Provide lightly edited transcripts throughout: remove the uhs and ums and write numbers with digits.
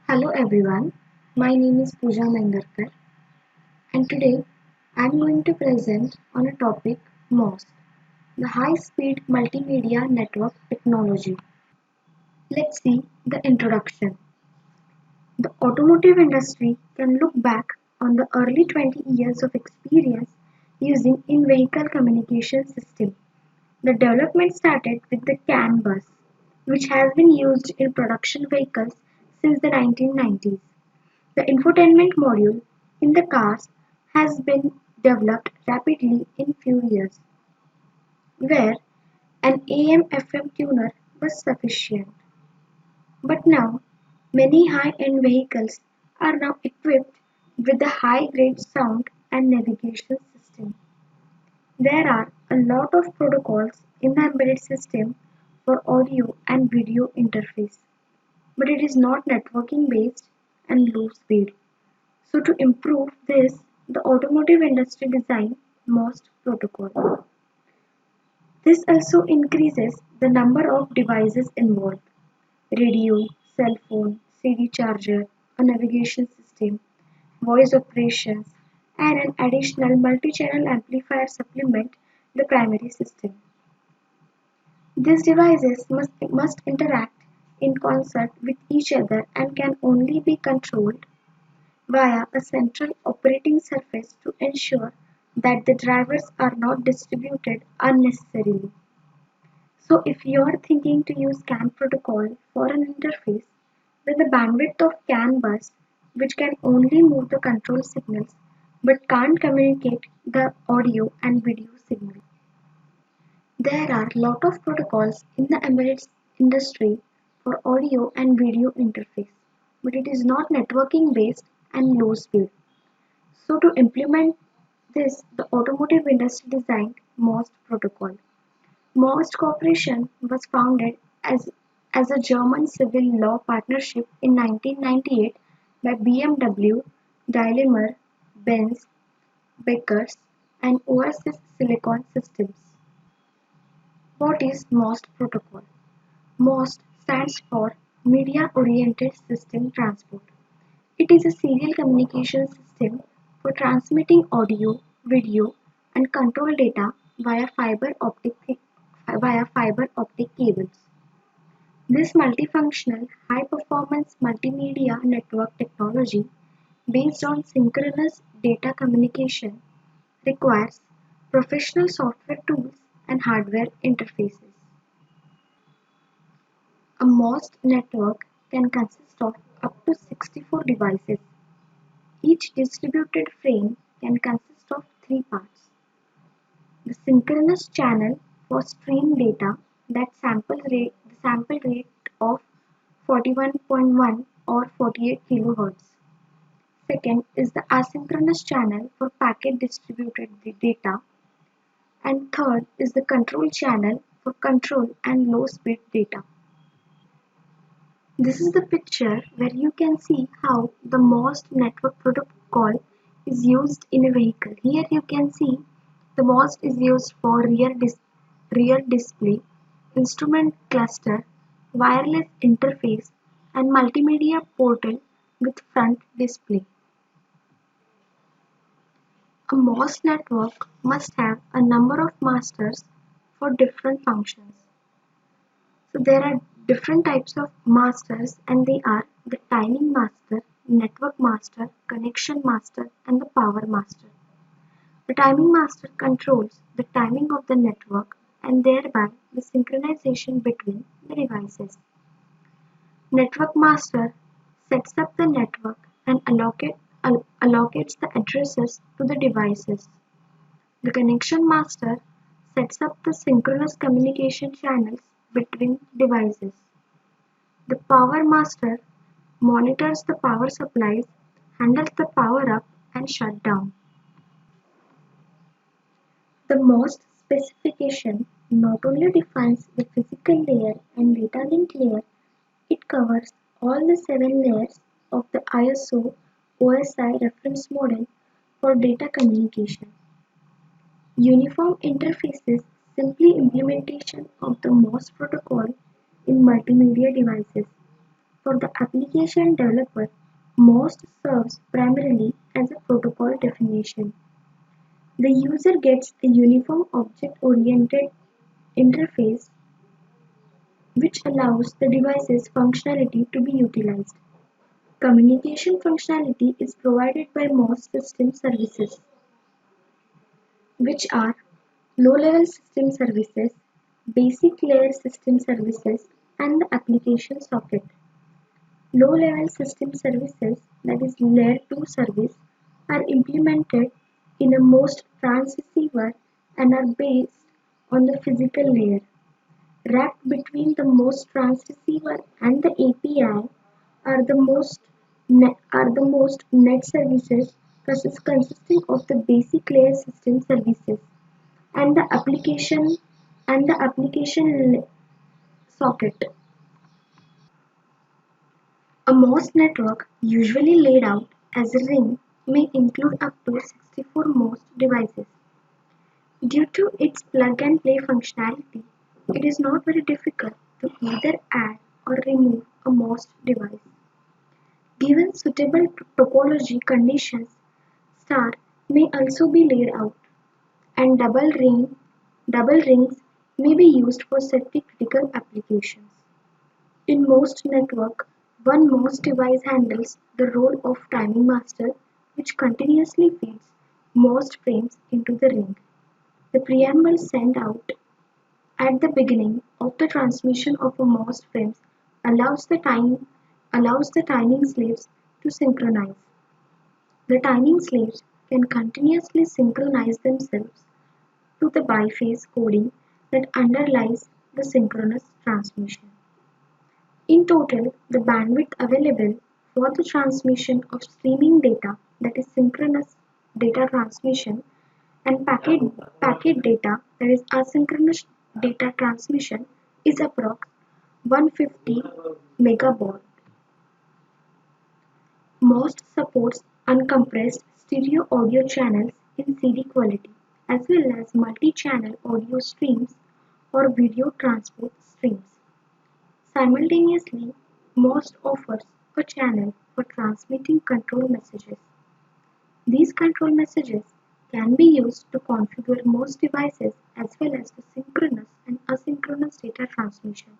Hello everyone, my name is Pooja Mengarkar and today I am going to present on a topic MOS, the High Speed Multimedia Network Technology. Let's see the introduction. The automotive industry can look back on the early 20 years of experience using in-vehicle communication system. The development started with the CAN bus, which has been used in production vehicles since the 1990s. The infotainment module in the cars has been developed rapidly in few years, where an AM/FM tuner was sufficient. But now, many high-end vehicles are now equipped with a high-grade sound and navigation system. There are a lot of protocols in the embedded system for audio and video interface, but it is not networking based and low speed. So to improve this, the automotive industry designed MOST protocol. This also increases the number of devices involved: radio, cell phone, CD charger, a navigation system, voice operations, and an additional multi-channel amplifier supplement the primary system. These devices must interact in concert with each other and can only be controlled via a central operating surface to ensure that the drivers are not distributed unnecessarily. So if you are thinking to use CAN protocol for an interface, then the bandwidth of CAN bus, which can only move the control signals but can't communicate the audio and video signal. There are lot of protocols in the embedded industry for audio and video interface, but it is not networking based and low speed. So to implement this, the automotive industry designed MOST protocol. MOST Corporation was founded as a German civil law partnership in 1998 by BMW, Daimler, Benz, Beckers, and Oasis Silicon Systems. What is MOST protocol? MOST stands for Media Oriented System Transport. It is a serial communication system for transmitting audio, video, and control data via fiber optic cables. This multifunctional, high-performance multimedia network technology based on synchronous data communication requires professional software tools and hardware interfaces. A MOST network can consist of up to 64 devices. Each distributed frame can consist of three parts: the synchronous channel for stream data, the sample rate of 41.1 or 48 kHz. Second is the asynchronous channel for packet distributed data, and third is the control channel for control and low speed data. This is the picture where you can see how the MOST network protocol is used in a vehicle. Here you can see the MOST is used for rear display, instrument cluster, wireless interface, and multimedia portal with front display. A MOST network must have a number of masters for different functions. So there are different types of masters, and they are the timing master, network master, connection master, and the power master. The timing master controls the timing of the network and thereby the synchronization between the devices. Network master sets up the network and allocates the addresses to the devices. The connection master sets up the synchronous communication channels between devices. The power master monitors the power supplies, handles the power up and shut down. The MOST specification not only defines the physical layer and data link layer, it covers all the 7 layers of the ISO OSI reference model for data communication. Uniform interfaces simply implementation of the MOST protocol in multimedia devices. for the application developer, MOST serves primarily as a protocol definition. The user gets a uniform object-oriented interface which allows the device's functionality to be utilized. Communication functionality is provided by MOST system services, which are low-level system services, basic layer system services, and the application socket. Low-level system services, that is Layer 2 service, are implemented in a MOST transceiver and are based on the physical layer. Wrapped between the MOST transceiver and the API are the most net services consisting of the basic layer system services and the application socket. A MOS network, usually laid out as a ring, may include up to 64 MOS devices. Due to its plug-and-play functionality, it is not very difficult to either add or remove a MOS device. Given suitable topology conditions, star may also be laid out, and double rings may be used for safety-critical applications. In most networks, one MOS device handles the role of timing master, which continuously feeds MOS frames into the ring. The preamble sent out at the beginning of the transmission of a MOS frames allows the timing slaves to synchronize. The timing slaves can continuously synchronize themselves to the biphase coding that underlies the synchronous transmission. In total, the bandwidth available for the transmission of streaming data, that is synchronous data transmission, and packet data, that is asynchronous data transmission, is approx 150 megabaud. MOST supports uncompressed stereo audio channels in CD quality, as well as multi-channel audio streams or video transport streams. Simultaneously, MOST offers a channel for transmitting control messages. These control messages can be used to configure most devices as well as the synchronous and asynchronous data transmission.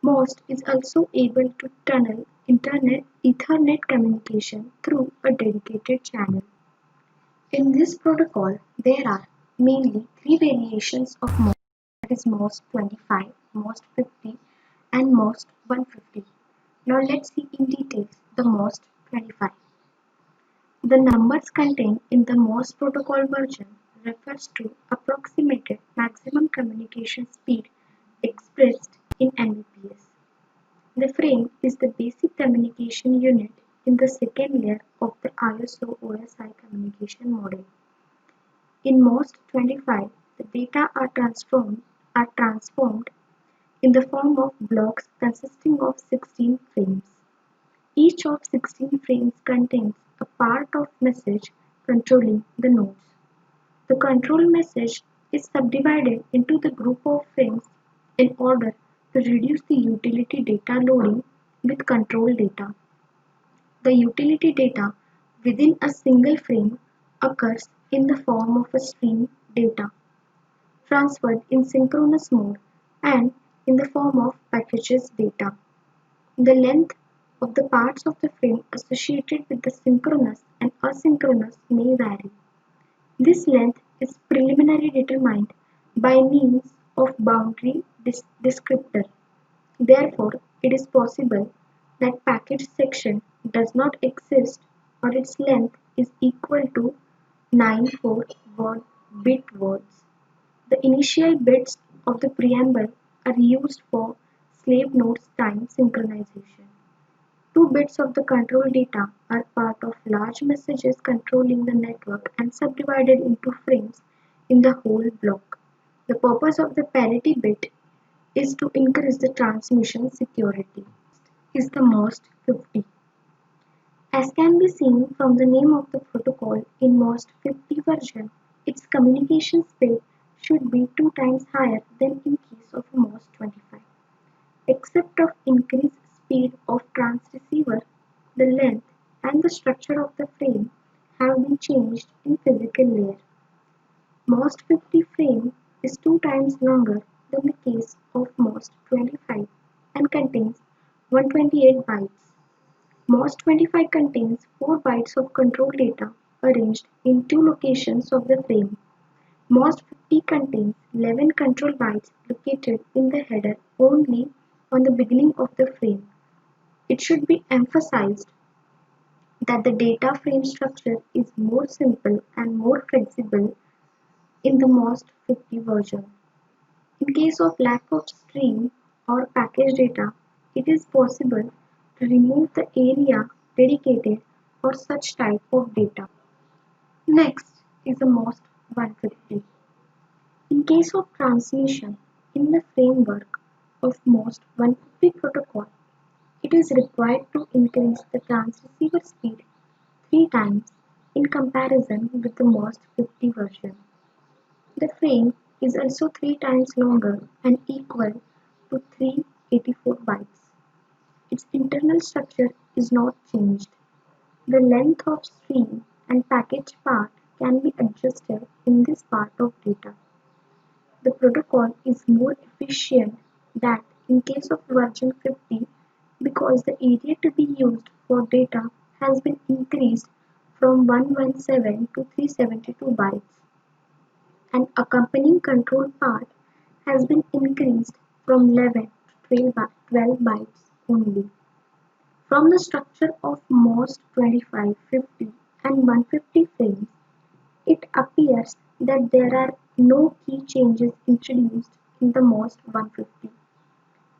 MOST is also able to tunnel Ethernet communication through a dedicated channel. In this protocol, there are mainly three variations of MOST, that is MOST 25, MOST 50, and MOST 150. Now let's see in detail the MOST 25. The numbers contained in the MOS protocol version refers to approximated maximum communication speed expressed in Mbps. The frame is the basic communication unit in the second layer of the ISO-OSI communication model. In MOS 25, the data are transformed in the form of blocks consisting of 16 frames. Each of 16 frames contains a part of message controlling the nodes. The control message is subdivided into the group of frames in order to reduce the utility data loading with control data. The utility data within a single frame occurs in the form of a stream data transferred in synchronous mode and in the form of packages data. The length of the parts of the frame associated with the synchronous and asynchronous may vary. This length is preliminarily determined by means of boundary descriptor. Therefore, it is possible that package section does not exist or its length is equal to 94 bit words. The initial bits of the preamble are used for slave nodes time synchronization. Two bits of the control data are part of large messages controlling the network and subdivided into frames in the whole block. The purpose of the parity bit is to increase the transmission security. Is the MOST 50. As can be seen from the name of the protocol in MOST 50 version, its communication speed should be 2 times higher than in case of a MOST 25. Except of increased speed of transceiver, the length, and the structure of the frame have been changed in physical layer. MOST 50 frame is 2 times longer than the case of MOST 25 and contains 128 bytes. MOST 25 contains 4 bytes of control data arranged in 2 locations of the frame. MOST 50 contains 11 control bytes located in the header only on the beginning of the frame. It should be emphasized that the data frame structure is more simple and more flexible in the MOST 50 version. In case of lack of stream or package data, it is possible to remove the area dedicated for such type of data. Next is the MOST 150. In case of transmission in the framework of MOST 150 protocol, it is required to increase the transceiver speed 3 times in comparison with the MOST 50 version. The frame is also 3 times longer and equal to 384 bytes. Its internal structure is not changed. The length of stream and package part can be adjusted in this part of data. The protocol is more efficient than in case of version 50 because the area to be used for data has been increased from 117 to 372 bytes. An accompanying control part has been increased from 11 to 12 bytes only. From the structure of MOST 25, 50 and 150 frames, it appears that there are no key changes introduced in the MOST 150.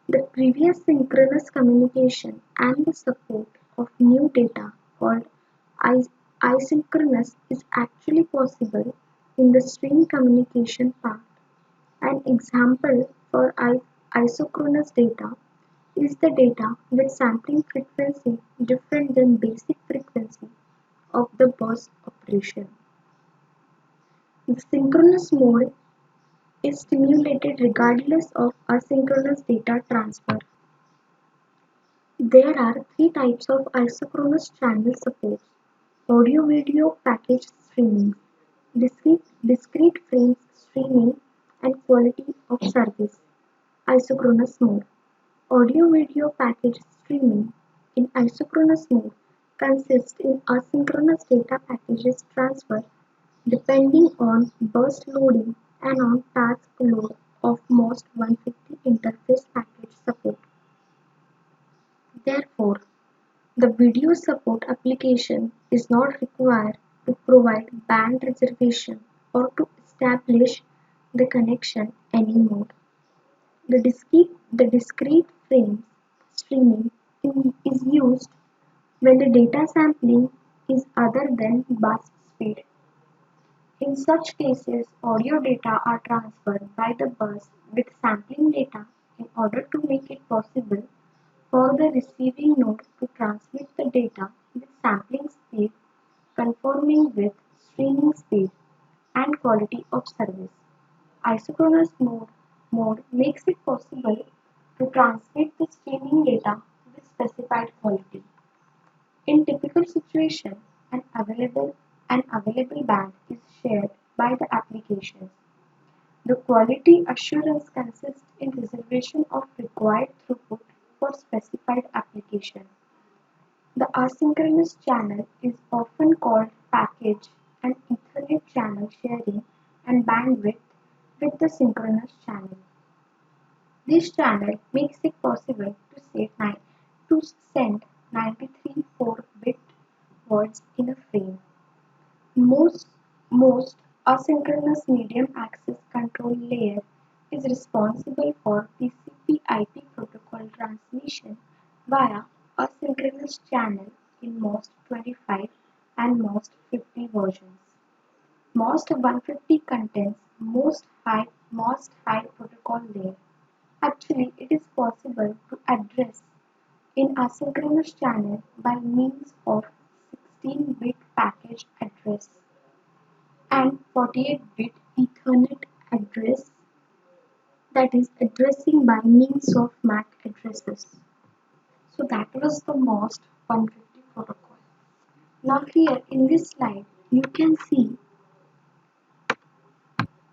The previous synchronous communication and the support of new data called asynchronous is actually possible in the stream communication part. An example for isochronous data is the data with sampling frequency different than basic frequency of the bus operation. The synchronous mode is stimulated regardless of asynchronous data transfer. There are 3 types of isochronous channel supports: audio-video package streaming, discrete frames streaming, and quality of service. Isochronous mode. Audio-video package streaming in isochronous mode consists in asynchronous data packages transfer depending on burst loading and on task load of MOST 150 interface package support. Therefore, the video support application is not required to provide band reservation or to establish the connection anymore. The discrete frames streaming is used when the data sampling is other than bus speed. In such cases, audio data are transferred by the bus with sampling data in order to make it possible for the receiving node to transmit the data with sampling speed conforming with streaming speed and quality of service. Isochronous mode makes it possible to transmit the streaming data with specified quality. In typical situation, an available band is shared by the applications. The quality assurance consists in reservation of required throughput for specified application. The asynchronous channel is often called package and Ethernet channel sharing and bandwidth with the synchronous channel. This channel makes it possible to send 93 4-bit words in a frame. Most asynchronous medium access control layer is responsible for TCP/IP protocol transmission via asynchronous channel in MOST 25 and MOST 50 versions. MOST 150 contains most high protocol layer. Actually, it is possible to address in asynchronous channel by means of 16-bit package address and 48-bit Ethernet address, that is addressing by means of MAC addresses. So that was the MOST 150 protocol. Now here in this slide you can see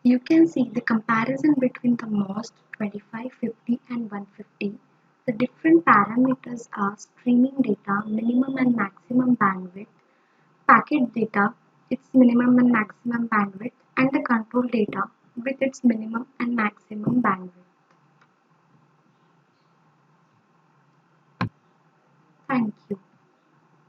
the comparison between the MOST 25, 50 and 150. The different parameters are streaming data, minimum and maximum bandwidth, packet data, its minimum and maximum bandwidth, and the control data with its minimum and maximum bandwidth. Thank you.